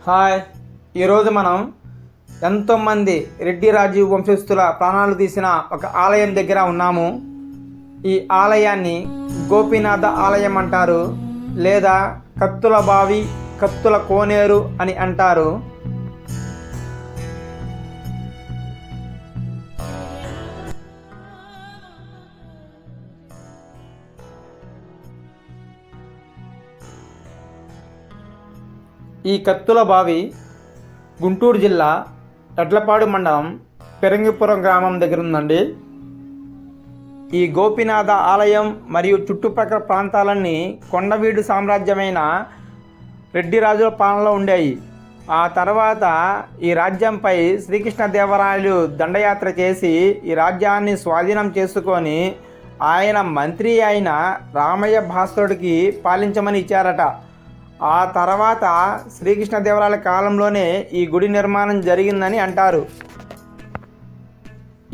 Hi. ఈరోజు మనం ఎంతోమంది రెడ్డి రాజు వంశస్థుల ప్రాణాలు తీసిన ఒక ఆలయం దగ్గర ఉన్నాము. ఈ ఆలయాన్ని గోపీనాథ ఆలయం అంటారు, లేదా కత్తుల బావి, కత్తుల కోనేరు అని అంటారు. ఈ కత్తుల బావి గుంటూరు జిల్లా ఎడ్లపాడు మండలం పెరంగిపురం గ్రామం దగ్గర ఉందండి. ఈ గోపీనాథ ఆలయం మరియు చుట్టుపక్కల ప్రాంతాలన్నీ కొండవీడు సామ్రాజ్యమైన రెడ్డి రాజుల పాలనలో ఉండేవి. ఆ తర్వాత ఈ రాజ్యంపై శ్రీకృష్ణదేవరాయలు దండయాత్ర చేసి ఈ రాజ్యాన్ని స్వాధీనం చేసుకొని ఆయన మంత్రి అయిన రామయ్య భాస్కరుడికి పాలించమని ఇచ్చారట. ఆ తర్వాత శ్రీకృష్ణదేవరాయల కాలంలోనే ఈ గుడి నిర్మాణం జరిగిందని అంటారు.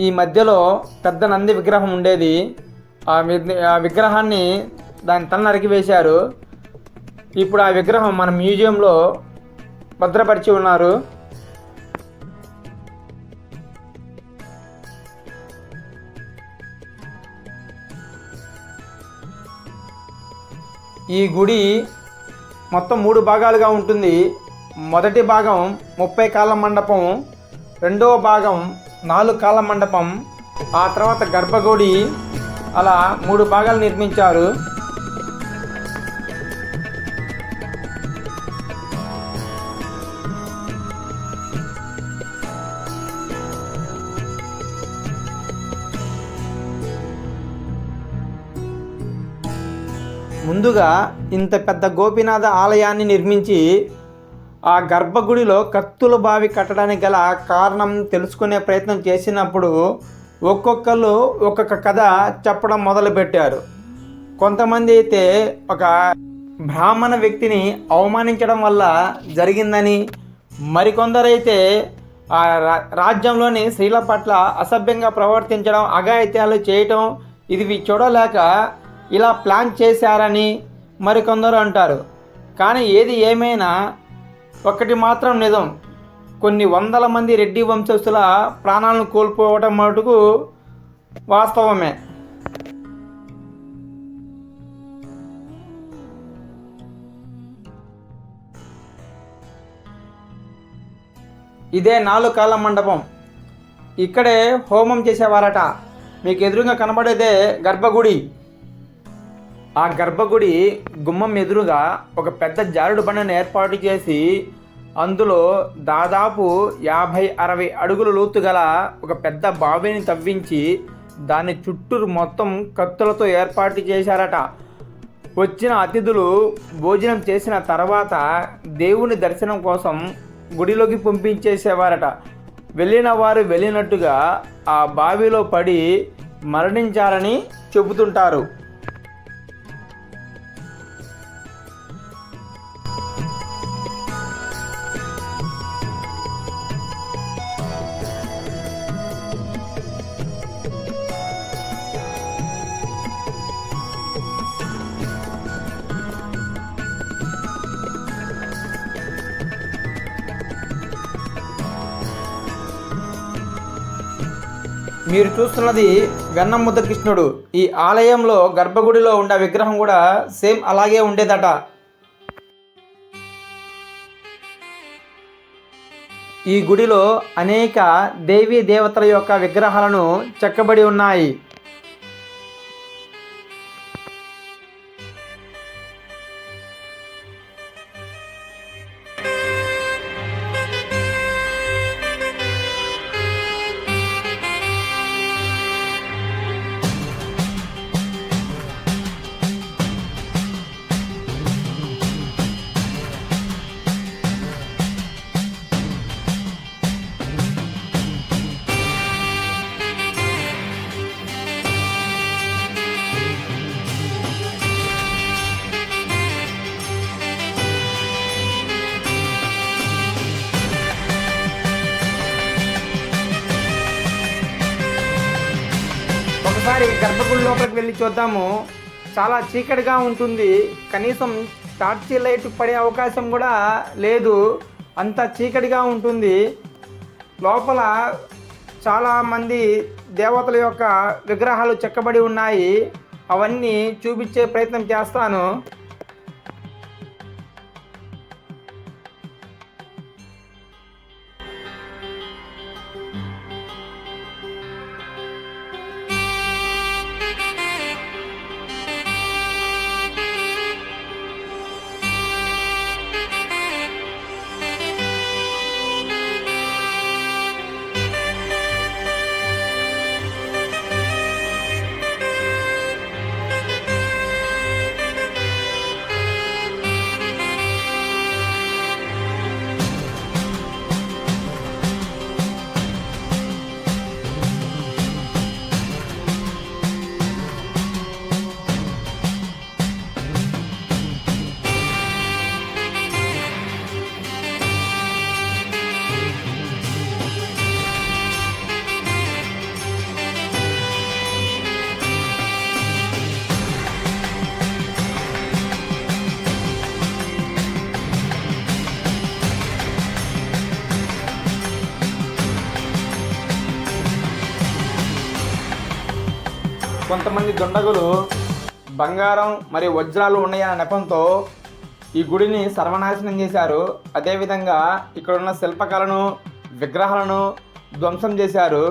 ఈ మధ్యలో పెద్ద నంది విగ్రహం ఉండేది. ఆ విగ్రహాన్ని దాని తల నరికివేశారు. ఇప్పుడు ఆ విగ్రహం మన మ్యూజియంలో భద్రపరిచి ఉన్నారు. ఈ గుడి మొత్తం 3 భాగాలుగా ఉంటుంది. మొదటి భాగం 30 కాళ్ళ మండపం, రెండవ భాగం 4 కాళ్ళ మండపం, ఆ తర్వాత గర్భగుడి, అలా 3 భాగాలు నిర్మించారు. ముందుగా ఇంత పెద్ద గోపీనాథ ఆలయాన్ని నిర్మించి ఆ గర్భగుడిలో కత్తుల బావి కట్టడానికి గల కారణం తెలుసుకునే ప్రయత్నం చేసినప్పుడు ఒక్కొక్కరు ఒక్కొక్క కథ చెప్పడం మొదలుపెట్టారు. కొంతమంది అయితే ఒక బ్రాహ్మణ వ్యక్తిని అవమానించడం వల్ల జరిగిందని, మరికొందరైతే ఆ రాజ్యంలోని స్త్రీల పట్ల అసభ్యంగా ప్రవర్తించడం, అఘాయిత్యాలు చేయటం ఇది చూడలేక ఇలా ప్లాన్ చేశారని మరికొందరు అంటారు. కానీ ఏది ఏమైనా ఒకటి మాత్రం నిజం, కొన్ని వందల మంది రెడ్డి వంశస్థుల ప్రాణాలను కోల్పోవటం మటుకు వాస్తవమే. ఇదే 4 కాళ్ళ మండపం. ఇక్కడే హోమం చేసేవారట. మీకు ఎదురుగా కనబడేదే గర్భగుడి. ఆ గర్భగుడి గుమ్మం ఎదురుగా ఒక పెద్ద జారుడు బండను ఏర్పాటు చేసి అందులో దాదాపు 50-60 అడుగుల లోతు గల ఒక పెద్ద బావిని తవ్వించి దాని చుట్టూరు మొత్తం కత్తులతో ఏర్పాటు చేశారట. వచ్చిన అతిథులు భోజనం చేసిన తర్వాత దేవుని దర్శనం కోసం గుడిలోకి పంపించేసేవారట. వెళ్ళిన వారు వెళ్ళినట్టుగా ఆ బావిలో పడి మరణించారని చెబుతుంటారు. మీరు చూస్తున్నది వెన్నముద్ద కృష్ణుడు. ఈ ఆలయంలో గర్భగుడిలో ఉండే విగ్రహం కూడా సేమ్ అలాగే ఉండేదట. ఈ గుడిలో అనేక దేవీ దేవతల యొక్క విగ్రహాలను చెక్కబడి ఉన్నాయి. ఒకసారి గర్భగుడి లోపలికి వెళ్ళి చూద్దాము. చాలా చీకటిగా ఉంటుంది. కనీసం టార్చ్ లైట్ పడే అవకాశం కూడా లేదు. అంత చీకటిగా ఉంటుంది. లోపల చాలామంది దేవతల యొక్క విగ్రహాలు చెక్కబడి ఉన్నాయి. అవన్నీ చూపించే ప్రయత్నం చేస్తాను. కొంతమంది దుండగులు బంగారం మరియు వజ్రాలు ఉన్నాయన్న నెపంతో ఈ గుడిని సర్వనాశనం చేశారు. అదేవిధంగా ఇక్కడున్న శిల్పకళను, విగ్రహాలను ధ్వంసం చేశారు.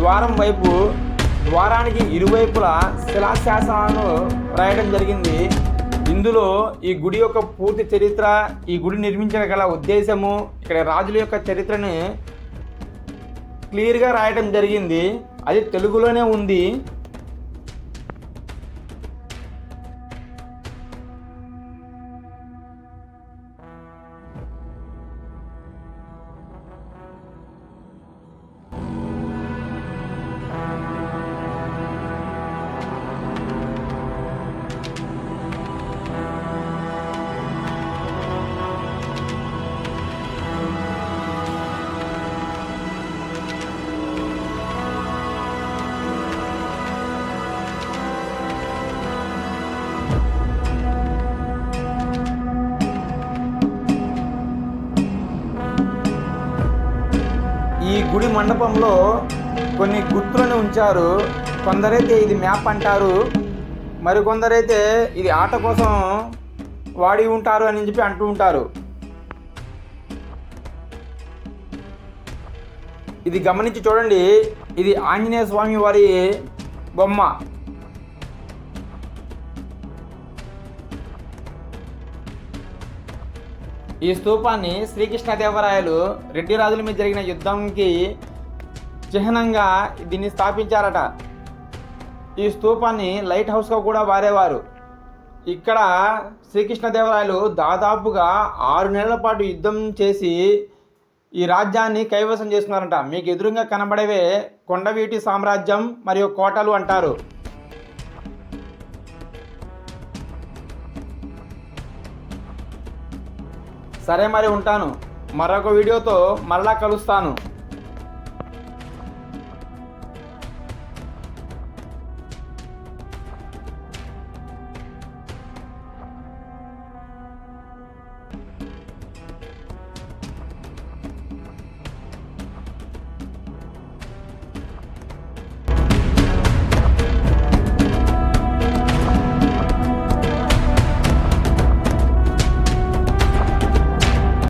ద్వారం వైపు ద్వారానికి ఇరువైపులా శిలాశాసనాలను రాయడం జరిగింది. ఇందులో ఈ గుడి యొక్క పూర్తి చరిత్ర, ఈ గుడి నిర్మించగల ఉద్దేశము, ఇక్కడ రాజుల యొక్క చరిత్రని క్లియర్గా రాయడం జరిగింది. అది తెలుగులోనే ఉంది. ఈ గుడి మండపంలో కొన్ని గుర్తులను ఉంచారు. కొందరైతే ఇది మ్యాప్ అంటారు, మరికొందరైతే ఇది ఆట కోసం వాడి ఉంటారు అని చెప్పి అంటూ ఉంటారు. ఇది గమనించి చూడండి, ఇది ఆంజనేయ స్వామి వారి బొమ్మ. ఈ స్తూపాన్ని శ్రీకృష్ణదేవరాయలు రెడ్డి రాజుల మీద జరిగిన యుద్ధంకి చిహ్నంగా దీన్ని స్థాపించారట. ఈ స్తూపాన్ని లైట్ హౌస్గా కూడా వాడేవారు. ఇక్కడ శ్రీకృష్ణదేవరాయలు దాదాపుగా 6 నెలల పాటు యుద్ధం చేసి ఈ రాజ్యాన్ని కైవసం చేసుకున్నారంట. మీకు ఎదురుగా కనబడేవే కొండవీటి సామ్రాజ్యం మరియు కోటలు అంటారు. సరే మరి ఉంటాను. మరొక వీడియోతో మరలా కలుస్తాను.